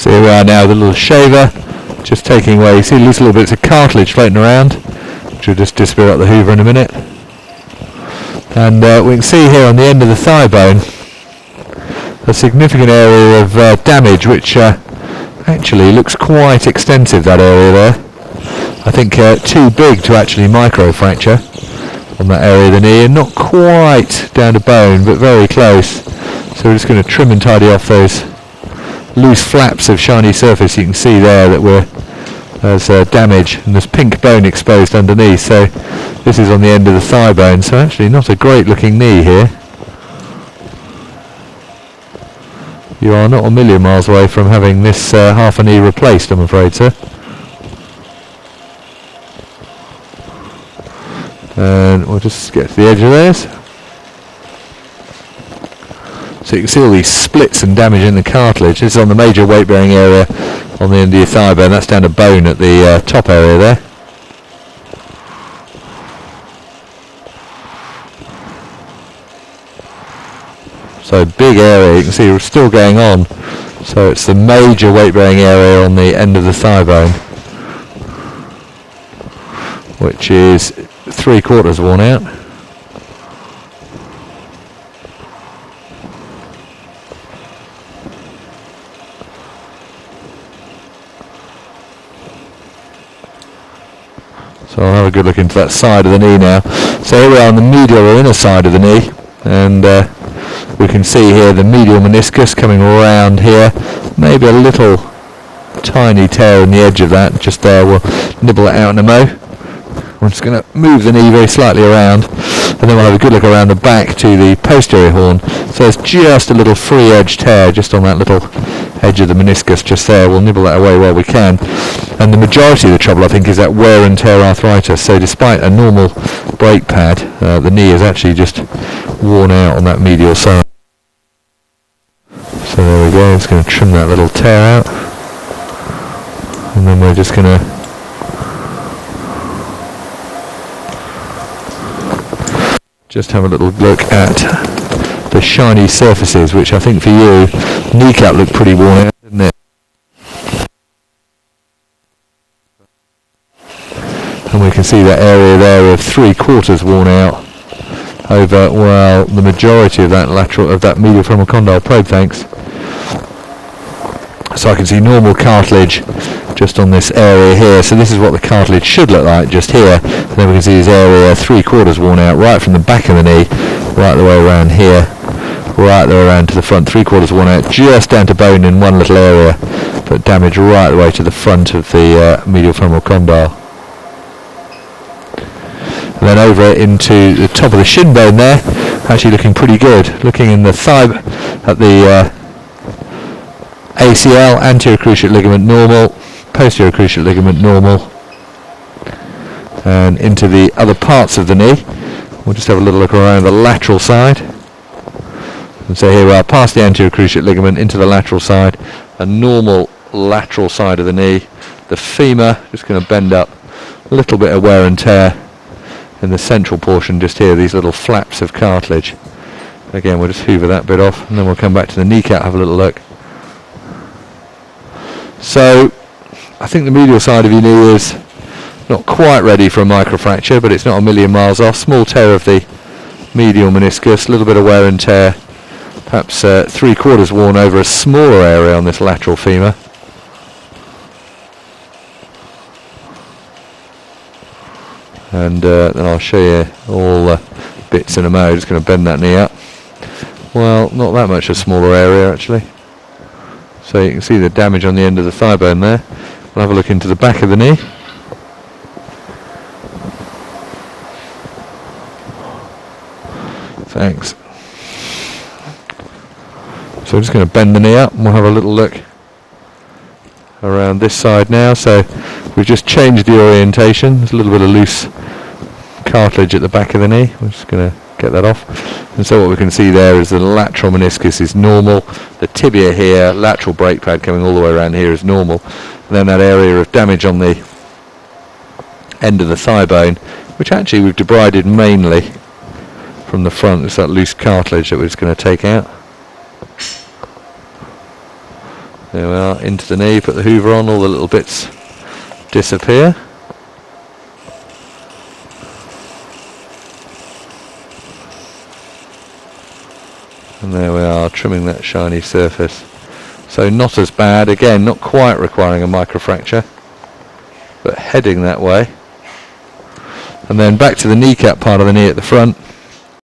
So here we are now with a little shaver, just taking away, you see loose little bits of cartilage floating around, which will just disappear up the hoover in a minute. And we can see here on the end of the thigh bone a significant area of damage, which actually looks quite extensive, that area there. I think too big to actually microfracture on that area of the knee, and not quite down to bone, but very close. So we're just going to trim and tidy off those loose flaps of shiny surface you can see there that there's damage, and there's pink bone exposed underneath. So this is on the end of the thigh bone, so actually not a great looking knee here. You are not a million miles away from having this half a knee replaced, I'm afraid, sir. And we'll just get to the edge of theirs. So you can see all these splits and damage in the cartilage. This is on the major weight-bearing area on the end of your thigh bone. That's down to bone at the top area there. So big area, you can see it's still going on. So it's the major weight-bearing area on the end of the thigh bone, which is 3/4 worn out. So I'll have a good look into that side of the knee now. So here we are on the medial or inner side of the knee, and we can see here the medial meniscus coming around here. Maybe a little tiny tear in the edge of that, just there. We'll nibble it out in a mo. We're just going to move the knee very slightly around, and then we'll have a good look around the back to the posterior horn. So there's just a little free edge tear just on that little edge of the meniscus just there. We'll nibble that away where we can. And the majority of the trouble, I think, is that wear and tear arthritis. So despite a normal brake pad, the knee is actually just worn out on that medial side. So there we go, just going to trim that little tear out. And then we're just going to just have a little look at the shiny surfaces, which I think for you, kneecap looked pretty worn out, didn't it? And we can see that area there of 3/4 worn out over, well, the majority of that medial femoral condyle probe, thanks. So I can see normal cartilage just on this area here. So this is what the cartilage should look like just here. And then we can see this area 3/4 worn out right from the back of the knee, right the way around here, right the way around to the front, 3/4 worn out, just down to bone in one little area, but damage right the way to the front of the medial femoral condyle. And then over into the top of the shin bone there, actually looking pretty good. Looking in the thigh at the ACL, anterior cruciate ligament normal, posterior cruciate ligament normal, and into the other parts of the knee. We'll just have a little look around the lateral side. And so here we are, past the anterior cruciate ligament into the lateral side, a normal lateral side of the knee. The femur, just going to bend up, a little bit of wear and tear in the central portion just here, these little flaps of cartilage. Again, we'll just hoover that bit off, and then we'll come back to the kneecap, have a little look. So I think the medial side of your knee is not quite ready for a microfracture, but it's not a million miles off. Small tear of the medial meniscus, a little bit of wear and tear, perhaps 3/4 worn over a smaller area on this lateral femur. And then I'll show you all the bits in a mo. Just going to bend that knee up. Well, not that much a smaller area actually. So you can see the damage on the end of the thigh bone there. We'll have a look into the back of the knee. Thanks. So I'm just going to bend the knee up, and we'll have a little look around this side now. So we've just changed the orientation. There's a little bit of loose cartilage at the back of the knee. We're just going to get that off. And so what we can see there is the lateral meniscus is normal. The tibia here, lateral brake pad coming all the way around here is normal. And then that area of damage on the end of the thigh bone, which actually we've debrided mainly from the front. It's that loose cartilage that we're just going to take out. There we are, into the knee, put the hoover on, all the little bits disappear. And there we are, trimming that shiny surface. So not as bad, again, not quite requiring a microfracture, but heading that way. And then back to the kneecap part of the knee at the front.